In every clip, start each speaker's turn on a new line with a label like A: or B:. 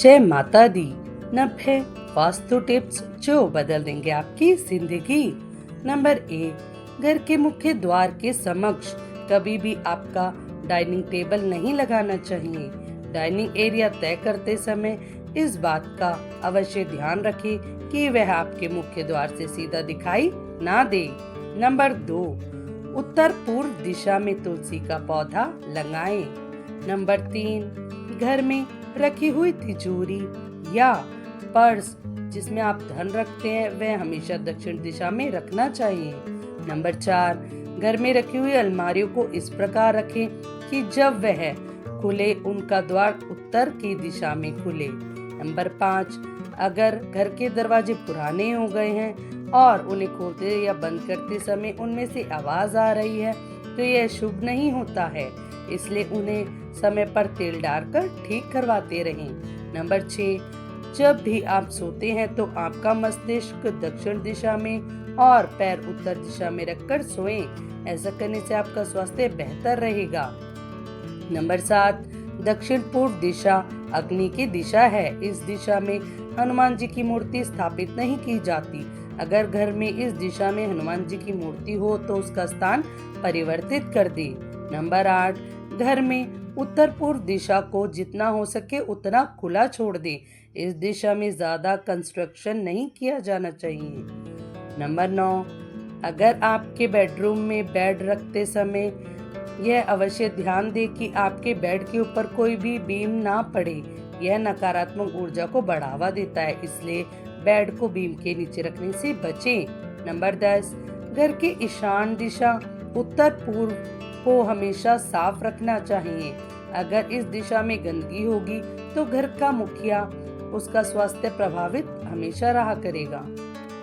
A: जय माता दी। 90 वास्तु टिप्स जो बदल देंगे आपकी जिंदगी। नंबर 1, घर के मुख्य द्वार के समक्ष कभी भी आपका डाइनिंग टेबल नहीं लगाना चाहिए। डाइनिंग एरिया तय करते समय इस बात का अवश्य ध्यान रखें कि वह आपके मुख्य द्वार से सीधा दिखाई ना दे। नंबर 2, उत्तर पूर्व दिशा में तुलसी का पौधा लगाएं। नंबर 3, घर में रखी हुई तिजोरी या पर्स जिसमें आप धन रखते हैं वह हमेशा दक्षिण दिशा में रखना चाहिए। नंबर 4, घर में रखी हुई अलमारियों को इस प्रकार रखें कि जब वह खुले उनका द्वार उत्तर की दिशा में खुले। नंबर 5, अगर घर के दरवाजे पुराने हो गए हैं और उन्हें खोलते या बंद करते समय उनमें से आवाज आ रही है तो यह शुभ नहीं होता है, इसलिए उन्हें समय पर तेल डालकर ठीक करवाते रहें। नंबर 6, जब भी आप सोते हैं तो आपका मस्तिष्क दक्षिण दिशा में और पैर उत्तर दिशा में रखकर सोएं। ऐसा करने से आपका स्वास्थ्य बेहतर रहेगा। नंबर 7, दक्षिण पूर्व दिशा अग्नि की दिशा है। इस दिशा में हनुमान जी की मूर्ति स्थापित नहीं की जाती। अगर घर में इस दिशा में हनुमान जी की मूर्ति हो तो उसका स्थान परिवर्तित कर दे। नंबर 8, घर में उत्तर पूर्व दिशा को जितना हो सके उतना खुला छोड़ दे। इस दिशा में ज्यादा कंस्ट्रक्शन नहीं किया जाना चाहिए। नंबर 9, अगर आपके बेडरूम में बेड रखते समय यह अवश्य ध्यान दे कि आपके बेड के ऊपर कोई भी बीम ना पड़े। यह नकारात्मक ऊर्जा को बढ़ावा देता है, इसलिए बेड को बीम के नीचे रखने से बचें। नंबर 10, घर के ईशान दिशा उत्तर पूर्व को हमेशा साफ रखना चाहिए। अगर इस दिशा में गंदगी होगी तो घर का मुखिया उसका स्वास्थ्य प्रभावित हमेशा रहा करेगा।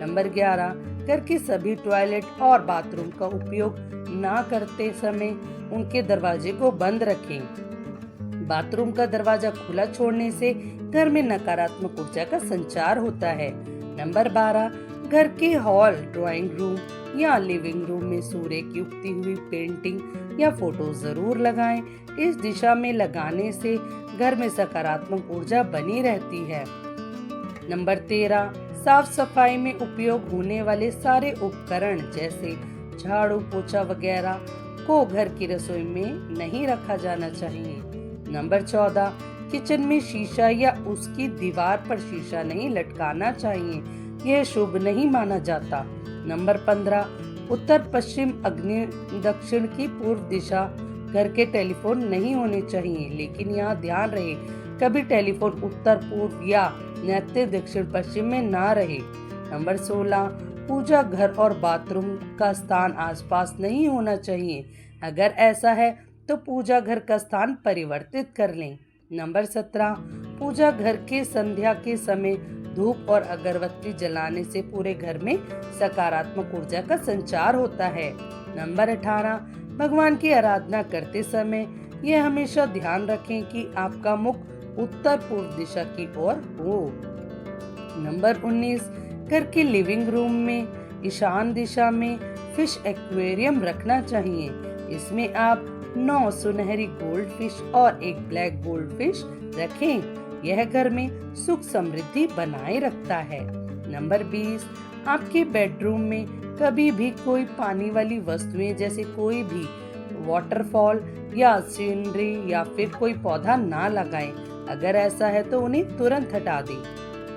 A: नंबर 11, घर के सभी टॉयलेट और बाथरूम का उपयोग ना करते समय उनके दरवाजे को बंद रखें। बाथरूम का दरवाजा खुला छोड़ने से घर में नकारात्मक ऊर्जा का संचार होता है। नंबर 12, घर के हॉल, ड्राइंग रूम या लिविंग रूम में सूर्य की उगती हुई पेंटिंग या फोटो जरूर लगाएं। इस दिशा में लगाने से घर में सकारात्मक ऊर्जा बनी रहती है। नंबर 13, साफ सफाई में उपयोग होने वाले सारे उपकरण जैसे झाड़ू पोछा वगैरह को घर की रसोई में नहीं रखा जाना चाहिए। नंबर 14, किचन में शीशा या उसकी दीवार पर शीशा नहीं लटकाना चाहिए, यह शुभ नहीं माना जाता। नंबर 15, उत्तर पश्चिम अग्नि दक्षिण की पूर्व दिशा घर के टेलीफोन नहीं होने चाहिए, लेकिन यहाँ ध्यान रहे कभी टेलीफोन उत्तर पूर्व या नैत्य दक्षिण पश्चिम में ना रहे। नंबर 16, पूजा घर और बाथरूम का स्थान आसपास नहीं होना चाहिए। अगर ऐसा है तो पूजा घर का स्थान परिवर्तित कर लें। नंबर 17, पूजा घर के संध्या के समय धूप और अगरबत्ती जलाने से पूरे घर में सकारात्मक ऊर्जा का संचार होता है। नंबर 18, भगवान की आराधना करते समय यह हमेशा ध्यान रखें कि आपका मुख उत्तर पूर्व दिशा की ओर हो। नंबर 19, घर के लिविंग रूम में ईशान दिशा में फिश एक्वेरियम रखना चाहिए। इसमें आप 9 सुनहरी गोल्ड फिश और एक ब्लैक गोल्ड फिश रखें। यह घर में सुख समृद्धि बनाए रखता है। नंबर 20, आपके बेडरूम में कभी भी कोई पानी वाली वस्तुएं जैसे कोई भी वाटरफॉल या सीनरी या फिर कोई पौधा ना लगाएं। अगर ऐसा है तो उन्हें तुरंत हटा दें।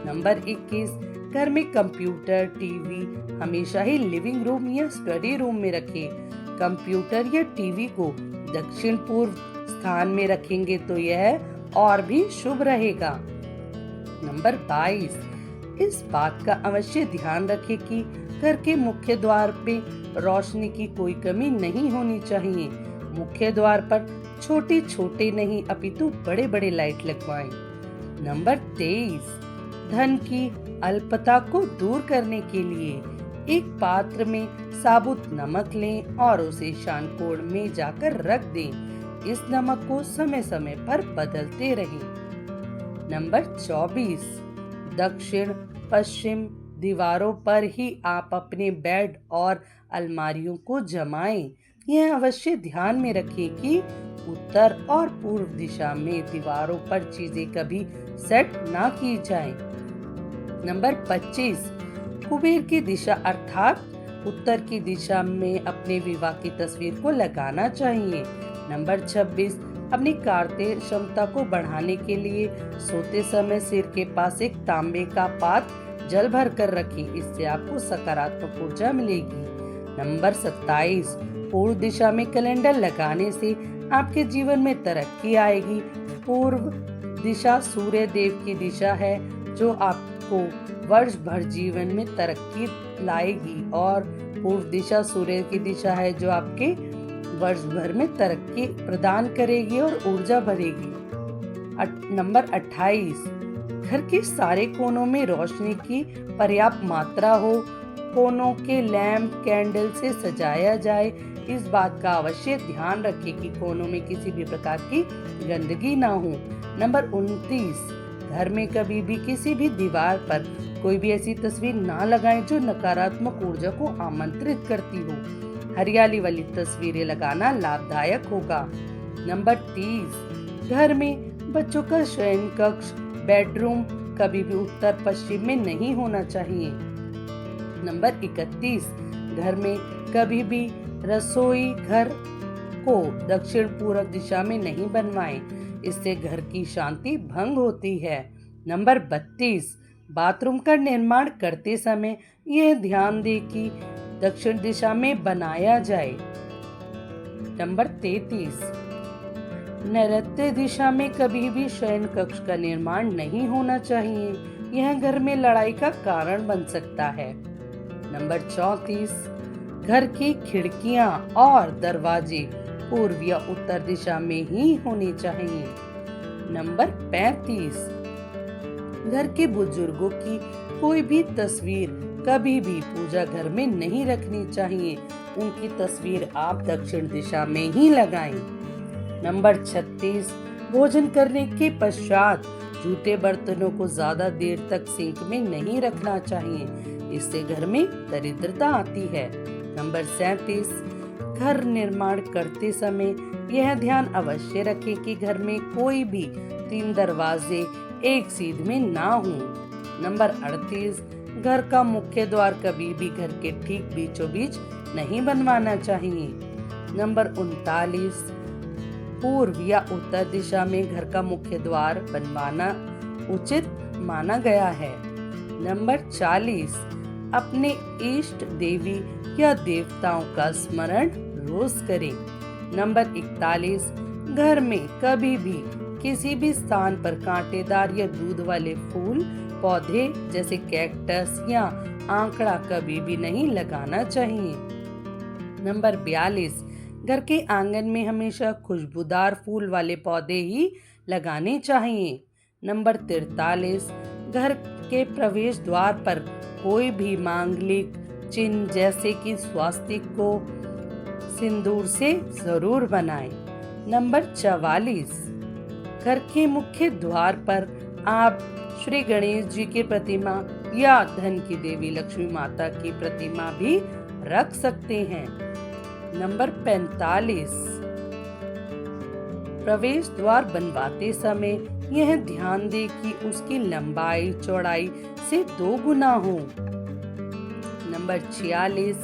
A: नंबर 21, घर में कंप्यूटर टीवी हमेशा ही लिविंग रूम या स्टडी रूम में रखें। कंप्यूटर या टीवी को दक्षिण पूर्व स्थान में रखेंगे तो यह और भी शुभ रहेगा। नंबर 22, इस बात का अवश्य ध्यान रखें कि घर के मुख्य द्वार पे रोशनी की कोई कमी नहीं होनी चाहिए। मुख्य द्वार पर छोटे छोटे नहीं अपितु बड़े बड़े लाइट लगवाएं। नंबर 23, धन की अल्पता को दूर करने के लिए एक पात्र में साबुत नमक लें और उसे ईशान कोण में जाकर रख दें। इस नमक को समय समय पर बदलते रहें। नंबर 24, दक्षिण पश्चिम दीवारों पर ही आप अपने बेड और अलमारियों को जमाएं। यह अवश्य ध्यान में रखें कि उत्तर और पूर्व दिशा में दीवारों पर चीजें कभी सेट ना की जाएं। नंबर 25, कुबेर की दिशा अर्थात उत्तर की दिशा में अपने विवाह की तस्वीर को लगाना चाहिए। नंबर 26, अपनी कार्य क्षमता को बढ़ाने के लिए सोते समय सिर के पास एक तांबे का पात्र जल भर कर रखें, इससे आपको सकारात्मक ऊर्जा मिलेगी। नंबर 27, पूर्व दिशा में कैलेंडर लगाने से आपके जीवन में तरक्की आएगी। पूर्व दिशा सूर्य देव की दिशा है जो आपको वर्ष भर जीवन में तरक्की लाएगी और पूर्व दिशा सूर्य की दिशा है जो आपके वर्ष भर में तरक्की प्रदान करेगी और ऊर्जा भरेगी। नंबर 28, घर के सारे कोनों में रोशनी की पर्याप्त मात्रा हो, कोनों के लैंप कैंडल से सजाया जाए। इस बात का अवश्य ध्यान रखें कि कोनों में किसी भी प्रकार की गंदगी ना हो। नंबर 29, घर में कभी भी किसी भी दीवार पर कोई भी ऐसी तस्वीर ना लगाएं जो नकारात्मक ऊर्जा को आमंत्रित करती हो। हरियाली वाली तस्वीरें लगाना लाभदायक होगा। नंबर 30, घर में बच्चों का शयन कक्ष बेडरूम कभी भी उत्तर पश्चिम में नहीं होना चाहिए। नंबर 31, घर में कभी भी रसोई घर को दक्षिण पूर्व दिशा में नहीं बनवाएं, इससे घर की शांति भंग होती है। नंबर 32, बाथरूम का निर्माण करते समय यह ध्यान दें कि दक्षिण दिशा में बनाया जाए। नंबर 33, नैऋत्य दिशा में कभी भी शयन कक्ष का निर्माण नहीं होना चाहिए, यह घर में लड़ाई का कारण बन सकता है। नंबर 34, घर की खिड़कियां और दरवाजे पूर्व या उत्तर दिशा में ही होने चाहिए। नंबर 35, घर के बुजुर्गों की कोई भी तस्वीर कभी भी पूजा घर में नहीं रखनी चाहिए, उनकी तस्वीर आप दक्षिण दिशा में ही लगाएं। नंबर 36, भोजन करने के पश्चात जूठे बर्तनों को ज्यादा देर तक सिंक में नहीं रखना चाहिए, इससे घर में दरिद्रता आती है। नंबर 37, घर निर्माण करते समय यह ध्यान अवश्य रखें कि घर में कोई भी 3 दरवाजे एक सीध में ना हो। नंबर 38, घर का मुख्य द्वार कभी भी घर के ठीक बीचों बीच नहीं बनवाना चाहिए। नंबर 39, पूर्व या उत्तर दिशा में घर का मुख्य द्वार बनवाना उचित माना गया है। नंबर 40, अपने इष्ट देवी या देवताओं का स्मरण रोज करें। नंबर 41, घर में कभी भी किसी भी स्थान पर कांटेदार या दूध वाले फूल पौधे जैसे कैक्टस या आंकड़ा कभी भी नहीं लगाना चाहिए। नंबर 42, घर के आंगन में हमेशा खुशबूदार फूल वाले पौधे ही लगाने चाहिए। नंबर 43, घर के प्रवेश द्वार पर कोई भी मांगलिक चिन्ह जैसे कि स्वास्तिक को सिंदूर से जरूर बनाएं। नंबर 44, घर के मुख्य द्वार पर आप श्री गणेश जी की प्रतिमा या धन की देवी लक्ष्मी माता की प्रतिमा भी रख सकते हैं। नंबर 45, प्रवेश द्वार बनवाते समय यह ध्यान दें कि उसकी लंबाई चौड़ाई से 2 गुना हो। नंबर 46,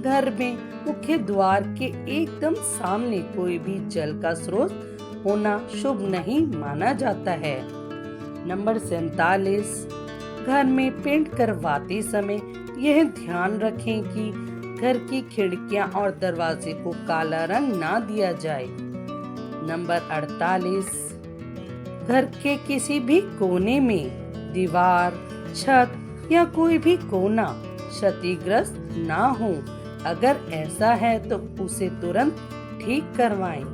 A: घर में मुख्य द्वार के एकदम सामने कोई भी जल का स्रोत होना शुभ नहीं माना जाता है। नंबर 47, घर में पेंट करवाते समय यह ध्यान रखें कि घर की खिड़कियां और दरवाजे को काला रंग ना दिया जाए। नंबर 48, घर के किसी भी कोने में दीवार, छत या कोई भी कोना क्षतिग्रस्त ना हो। अगर ऐसा है तो उसे तुरंत ठीक करवाएं।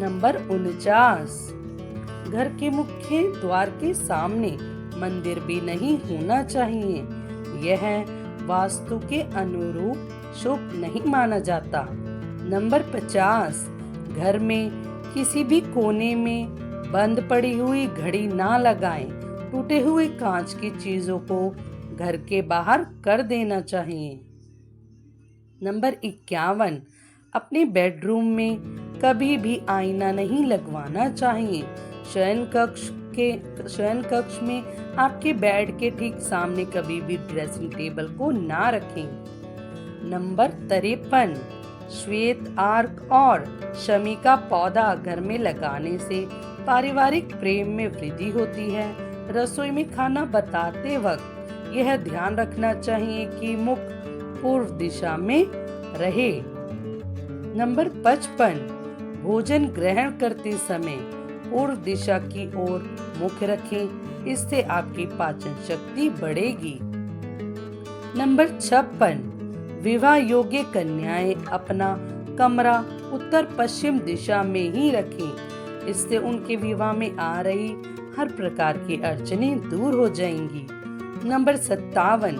A: नंबर 49, घर के मुख्य द्वार के सामने मंदिर भी नहीं होना चाहिए, यह वास्तु के अनुरूप शुभ नहीं माना जाता। नंबर 50, घर में किसी भी कोने में बंद पड़ी हुई घड़ी ना लगाएं। टूटे हुए कांच की चीजों को घर के बाहर कर देना चाहिए। नंबर 51, अपने बेडरूम में कभी भी आईना नहीं लगवाना चाहिए। शयन कक्ष में आपके बेड के ठीक सामने कभी भी ड्रेसिंग टेबल को ना रखें। नंबर 53, श्वेत आर्क और शमी का पौधा घर में लगाने से पारिवारिक प्रेम में वृद्धि होती है। रसोई में खाना बनाते वक्त यह ध्यान रखना चाहिए कि मुख पूर्व दिशा में रहे। नंबर 55, भोजन ग्रहण करते समय पूर्व दिशा की ओर मुख रखें, इससे आपकी पाचन शक्ति बढ़ेगी। नंबर 56, विवाह योग्य कन्याएं अपना कमरा उत्तर पश्चिम दिशा में ही रखें, इससे उनके विवाह में आ रही हर प्रकार की अड़चनें दूर हो जाएंगी। नंबर 57,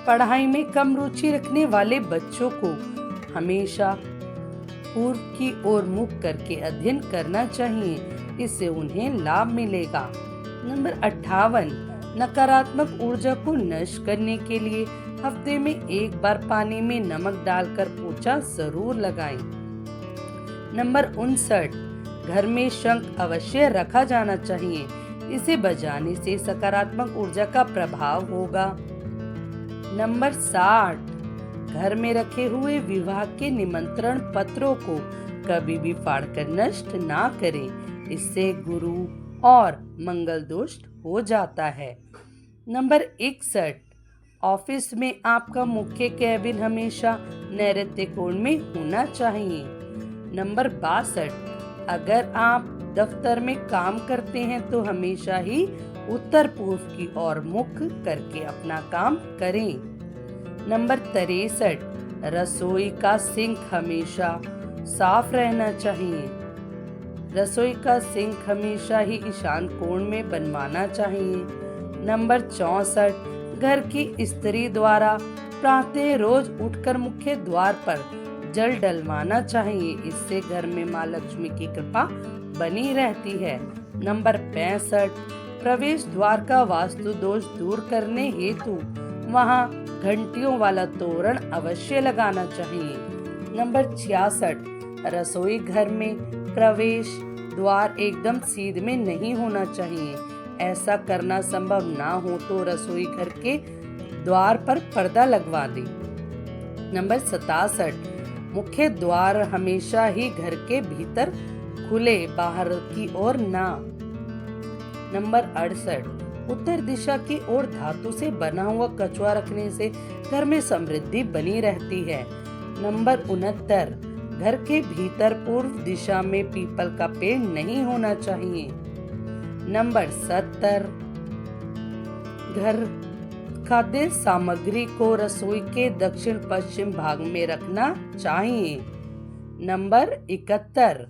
A: पढ़ाई में कम रुचि रखने वाले बच्चों को हमेशा पूर्व की ओर मुख करके अध्ययन करना चाहिए, इससे उन्हें लाभ मिलेगा। नंबर 58, नकारात्मक ऊर्जा को नष्ट करने के लिए हफ्ते में एक बार पानी में नमक डालकर पोछा जरूर लगाएं। नंबर 59, घर में शंख अवश्य रखा जाना चाहिए, इसे बजाने से सकारात्मक ऊर्जा का प्रभाव होगा। नंबर 60, घर में रखे हुए विवाह के निमंत्रण पत्रों को कभी भी फाड़कर नष्ट ना करें, इससे गुरु और मंगल दोष हो जाता है। नंबर 61, ऑफिस में आपका मुख्य कैबिन हमेशा नैऋत्य कोण में होना चाहिए। नंबर 62, अगर आप दफ्तर में काम करते हैं तो हमेशा ही उत्तर पूर्व की ओर मुख करके अपना काम करें। नंबर 63, रसोई का सिंक हमेशा साफ रहना चाहिए। रसोई का सिंक हमेशा ही ईशान कोण में बनवाना चाहिए। नंबर 64, घर की स्त्री द्वारा प्रातः रोज उठकर मुख्य द्वार पर जल डलवाना चाहिए, इससे घर में माँ लक्ष्मी की कृपा बनी रहती है। नंबर 65, प्रवेश द्वार का वास्तु दोष दूर करने हेतु वहां घंटियों वाला तोरण अवश्य लगाना चाहिए। नंबर 66, रसोई घर में प्रवेश द्वार एकदम सीध में नहीं होना चाहिए। ऐसा करना संभव ना हो तो रसोई घर के द्वार पर पर्दा लगवा दें। नंबर 67, मुख्य द्वार हमेशा ही घर के भीतर खुले, बाहर की ओर ना। नंबर 68, उत्तर दिशा की ओर धातु से बना हुआ कछुआ रखने से घर में समृद्धि बनी रहती है। नंबर 69, घर के भीतर पूर्व दिशा में पीपल का पेड़ नहीं होना चाहिए। नंबर 70, घर खाद्य सामग्री को रसोई के दक्षिण पश्चिम भाग में रखना चाहिए। नंबर 71,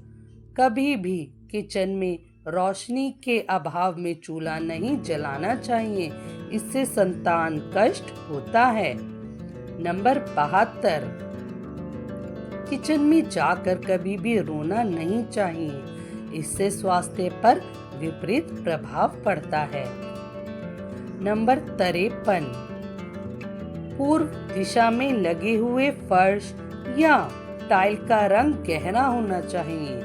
A: कभी भी किचन में रोशनी के अभाव में चूल्हा नहीं जलाना चाहिए, इससे संतान कष्ट होता है। नंबर 72, किचन में जाकर कभी भी रोना नहीं चाहिए, इससे स्वास्थ्य पर विपरीत प्रभाव पड़ता है। नंबर 53, पूर्व दिशा में लगे हुए फर्श या टाइल का रंग गहरा होना चाहिए।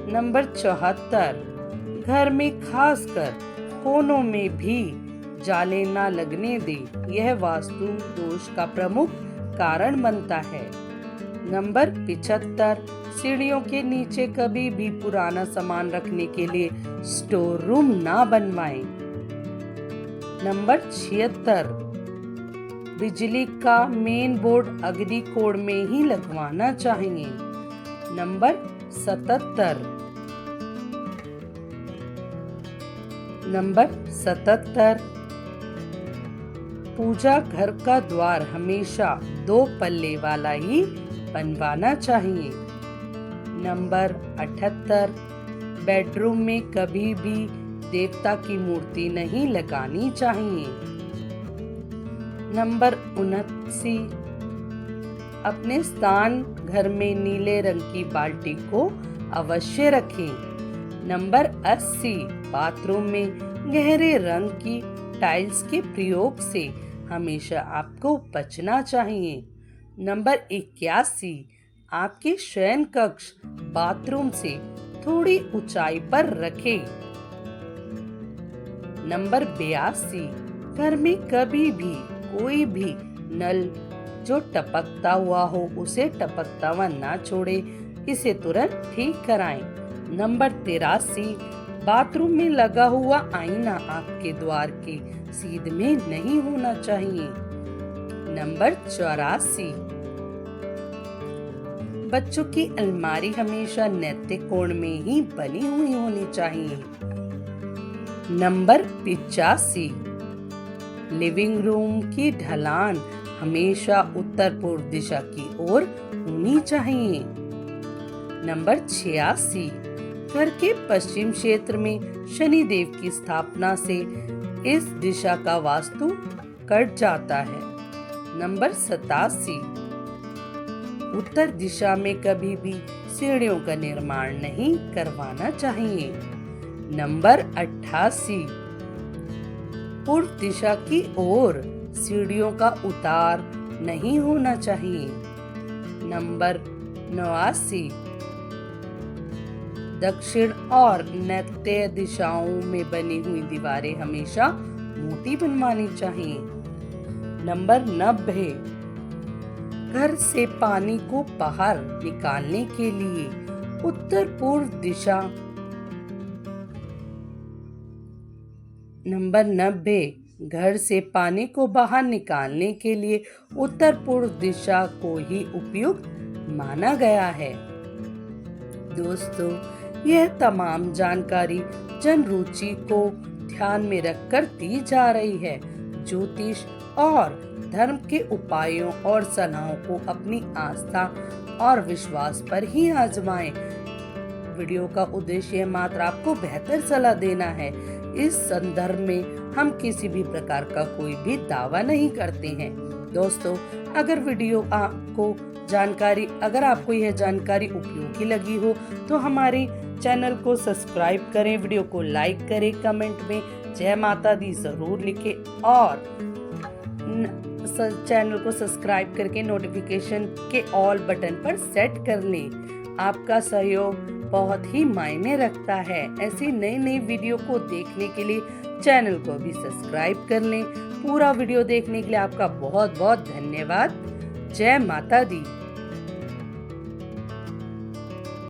A: नंबर 74, घर में खासकर कोनों में भी जाले ना लगने दे, यह वास्तु दोष का प्रमुख कारण बनता है। नंबर 75, सीढ़ियों के नीचे कभी भी पुराना सामान रखने के लिए स्टोर रूम ना बनवाएं। नंबर 76, बिजली का मेन बोर्ड अग्नि कोण में ही लगवाना चाहिए। नंबर 77, पूजा घर का द्वार हमेशा 2 पल्ले वाला ही बनवाना चाहिए। नंबर 78, बेडरूम में कभी भी देवता की मूर्ति नहीं लगानी चाहिए। नंबर 79, अपने स्थान घर में नीले रंग की बाल्टी को अवश्य रखें। नंबर 80, बाथरूम में गहरे रंग की टाइल्स के प्रयोग से हमेशा आपको बचना चाहिए। नंबर 81, आपके शयन कक्ष बाथरूम से थोड़ी ऊंचाई पर रखें। नंबर 82, घर में कभी भी कोई भी नल जो टपकता हुआ हो उसे टपकता हुआ ना छोड़े, इसे तुरंत ठीक कराएं। नंबर 83, बाथरूम में लगा हुआ आईना आपके द्वार के सीध में नहीं होना चाहिए। नंबर 84, बच्चों की अलमारी हमेशा नैतिक कोण में ही बनी हुई होनी चाहिए। नंबर 85, लिविंग रूम की ढलान हमेशा उत्तर पूर्व दिशा की ओर होनी चाहिए। नंबर 86, घर के पश्चिम क्षेत्र में शनि देव की स्थापना से इस दिशा का वास्तु कट जाता है। नंबर 87, उत्तर दिशा में कभी भी सीढ़ियों का निर्माण नहीं करवाना चाहिए। नंबर 88, पूर्व दिशा की ओर सीढ़ियों का उतार नहीं होना चाहिए। नंबर 89, दक्षिण और नैऋत्य दिशाओं में बनी हुई दीवारें हमेशा मोटी बनवानी चाहिए। नंबर 90, घर से पानी को बाहर निकालने के लिए उत्तर पूर्व दिशा। नंबर 90, घर से पानी को बाहर निकालने के लिए उत्तर पूर्व दिशा को ही उपयुक्त माना गया है। दोस्तों, यह तमाम जानकारी जन रुचि को ध्यान में रखकर दी जा रही है। ज्योतिष और धर्म के उपायों और सलाहों को अपनी आस्था और विश्वास पर ही आजमाएं। वीडियो का उद्देश्य मात्र आपको बेहतर सलाह देना है। इस संदर्भ में हम किसी भी प्रकार का कोई भी दावा नहीं करते हैं। दोस्तों, अगर आपको यह जानकारी उपयोगी लगी हो तो हमारे चैनल को सब्सक्राइब करें, वीडियो को लाइक करें, कमेंट में जय माता दी जरूर लिखें और चैनल को सब्सक्राइब करके नोटिफिकेशन के ऑल बटन पर सेट कर लें। आपका सहयोग बहुत ही मायने रखता है। ऐसी नई नई वीडियो को देखने के लिए चैनल को भी सब्सक्राइब कर लें। पूरा वीडियो देखने के लिए आपका बहुत बहुत धन्यवाद। जय माता दी।